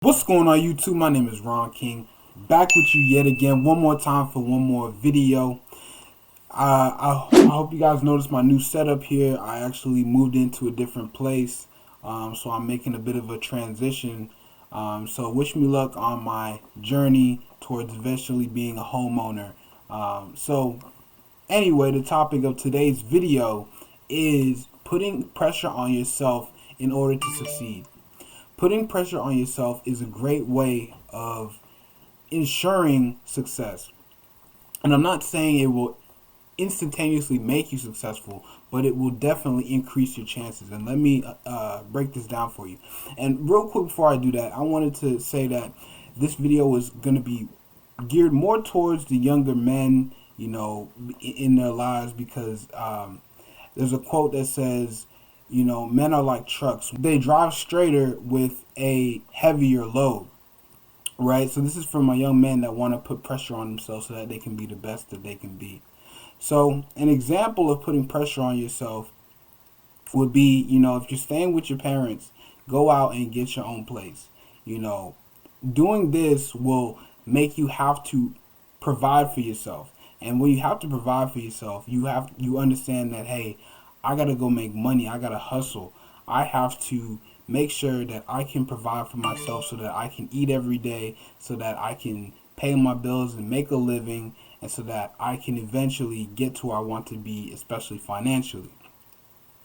What's going on YouTube? My name is Ron King, back with you yet again, one more time for one more video. I hope you guys noticed my new setup here. I actually moved into a different place, so I'm making a bit of a transition. So wish me luck on my journey towards eventually being a homeowner. So anyway, the topic of today's video is putting pressure on yourself in order to succeed. Putting pressure on yourself is a great way of ensuring success. And I'm not saying it will instantaneously make you successful, but it will definitely increase your chances. And let me break this down for you. And real quick before I do that, I wanted to say that this video is going to be geared more towards the younger men, in their lives because there's a quote that says, men are like trucks. They drive straighter with a heavier load, right? So this is for my young men that want to put pressure on themselves so that they can be the best that they can be. So an example of putting pressure on yourself would be, if you're staying with your parents, go out and get your own place. You know, doing this will make you have to provide for yourself. And when you have to provide for yourself, you understand that, hey, I gotta go make money. I gotta hustle. I have to make sure that I can provide for myself so that I can eat every day, so that I can pay my bills and make a living, and so that I can eventually get to where I want to be, especially financially.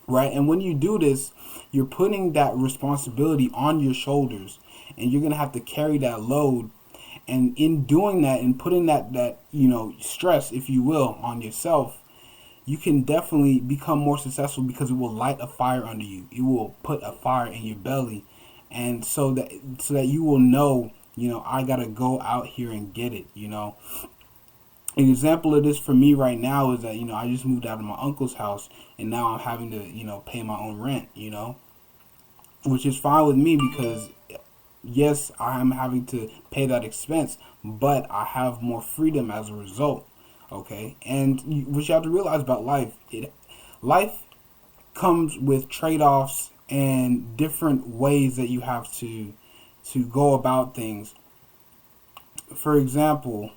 Right? And when you do this, you're putting that responsibility on your shoulders, and you're gonna have to carry that load. And in doing that and putting that stress, if you will, on yourself, you can definitely become more successful because it will light a fire under you. It will put a fire in your belly, and so that you will know, I gotta go out here and get it. An example of this for me right now is that I just moved out of my uncle's house, and now I'm having to pay my own rent. Which is fine with me because yes, I am having to pay that expense, but I have more freedom as a result. Okay, and what you have to realize about life comes with trade-offs and different ways that you have to go about things. For example,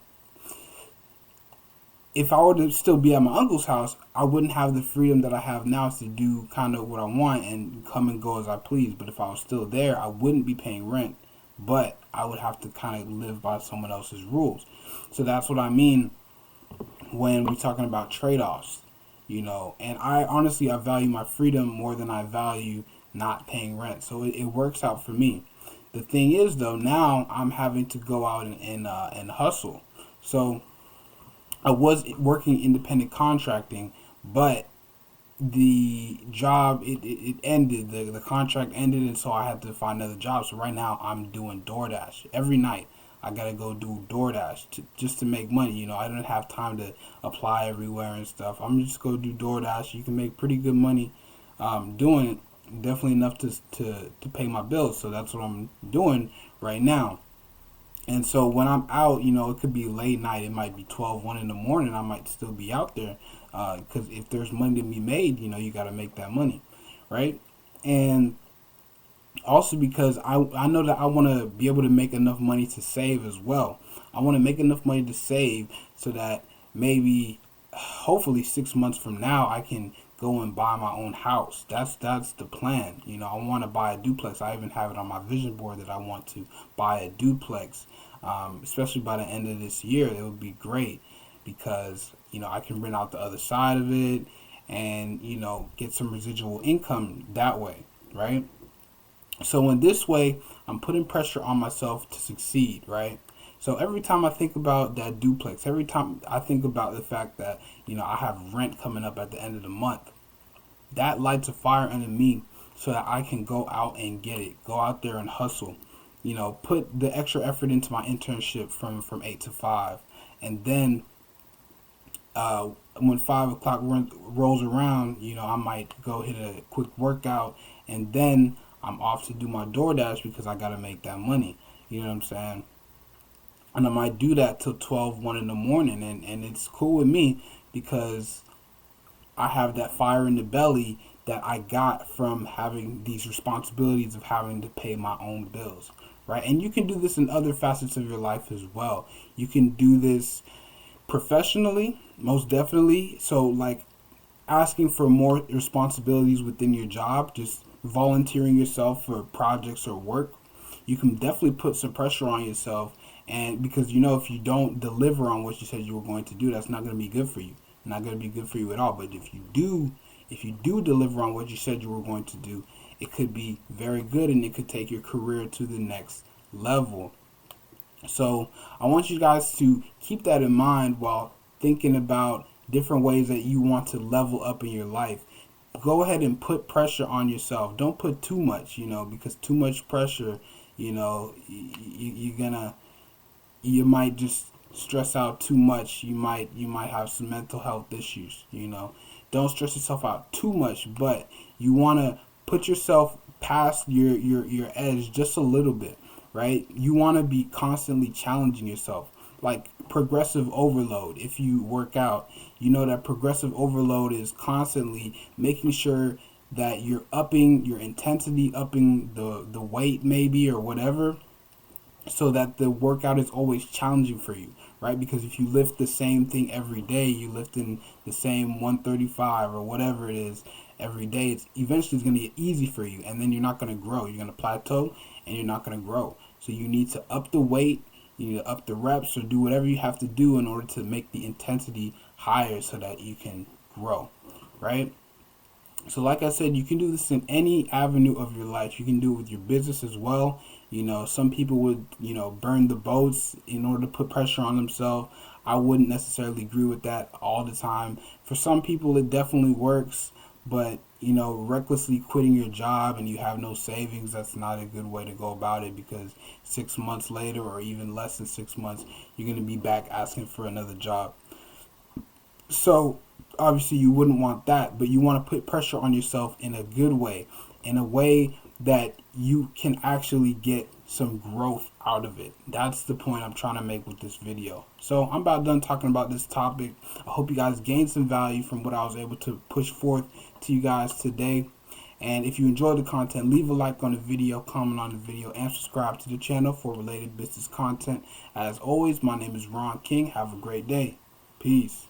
if I were to still be at my uncle's house, I wouldn't have the freedom that I have now to do kind of what I want and come and go as I please. But if I was still there, I wouldn't be paying rent, but I would have to kind of live by someone else's rules. So that's what I mean when we're talking about trade-offs. And I value my freedom more than I value not paying rent, so it works out for me. The thing is, though, now I'm having to go out and hustle. So I was working independent contracting, but the job, it ended, the contract ended, and so I had to find another job. So right now I'm doing DoorDash every night. I gotta go do DoorDash just to make money. I don't have time to apply everywhere and stuff. I'm just go do DoorDash. You can make pretty good money doing it. Definitely enough to pay my bills. So that's what I'm doing right now. And so when I'm out, it could be late night. It might be 12, 1 in the morning. I might still be out there because if there's money to be made, you got to make that money, right? And also because I know that I want to be able to make enough money to save as well. I want to make enough money to save so that maybe, hopefully 6 months from now, I can go and buy my own house. That's the plan. I want to buy a duplex. I even have it on my vision board that I want to buy a duplex, especially by the end of this year. It would be great because I can rent out the other side of it and get some residual income that way, right? So in this way, I'm putting pressure on myself to succeed, right? So every time I think about that duplex, every time I think about the fact that, I have rent coming up at the end of the month, that lights a fire under me so that I can go out and get it. Go out there and hustle. Put the extra effort into my internship from 8 to 5. And then when 5 o'clock rolls around, I might go hit a quick workout, and then I'm off to do my DoorDash because I got to make that money. You know what I'm saying? And I might do that till 12, 1 in the morning. And it's cool with me because I have that fire in the belly that I got from having these responsibilities of having to pay my own bills, right? And you can do this in other facets of your life as well. You can do this professionally, most definitely. So, like, asking for more responsibilities within your job, just volunteering yourself for projects or work, you can definitely put some pressure on yourself. And because you know, if you don't deliver on what you said you were going to do, that's not going to be good for you. Not going to be good for you at all. But if you do deliver on what you said you were going to do, it could be very good, and it could take your career to the next level. So I want you guys to keep that in mind while thinking about different ways that you want to level up in your life. Go ahead and put pressure on yourself. Don't put too much, because too much pressure, you're gonna, you might just stress out too much. You might have some mental health issues. Don't stress yourself out too much, but you want to put yourself past your edge just a little bit, right? You want to be constantly challenging yourself, like progressive overload. If you work out, you know that progressive overload is constantly making sure that you're upping your intensity, upping the weight maybe or whatever, so that the workout is always challenging for you, right? Because if you lift the same thing every day, you lift in the same 135 or whatever it is every day, it's eventually going to get easy for you, and then you're not going to grow. You're going to plateau, and you're not going to grow. So you need to up the weight, you need to up the reps, or do whatever you have to do in order to make the intensity higher so that you can grow, right? So like I said, you can do this in any avenue of your life. You can do it with your business as well. Some people would, burn the boats in order to put pressure on themselves. I wouldn't necessarily agree with that all the time. For some people, it definitely works, but, recklessly quitting your job and you have no savings, that's not a good way to go about it, because 6 months later, or even less than 6 months, you're going to be back asking for another job. So obviously you wouldn't want that, but you want to put pressure on yourself in a good way, in a way that you can actually get some growth out of it. That's the point I'm trying to make with this video. So I'm about done talking about this topic. I hope you guys gained some value from what I was able to push forth to you guys today. And if you enjoyed the content, leave a like on the video, comment on the video, and subscribe to the channel for related business content. As always, my name is Ron King. Have a great day. Peace.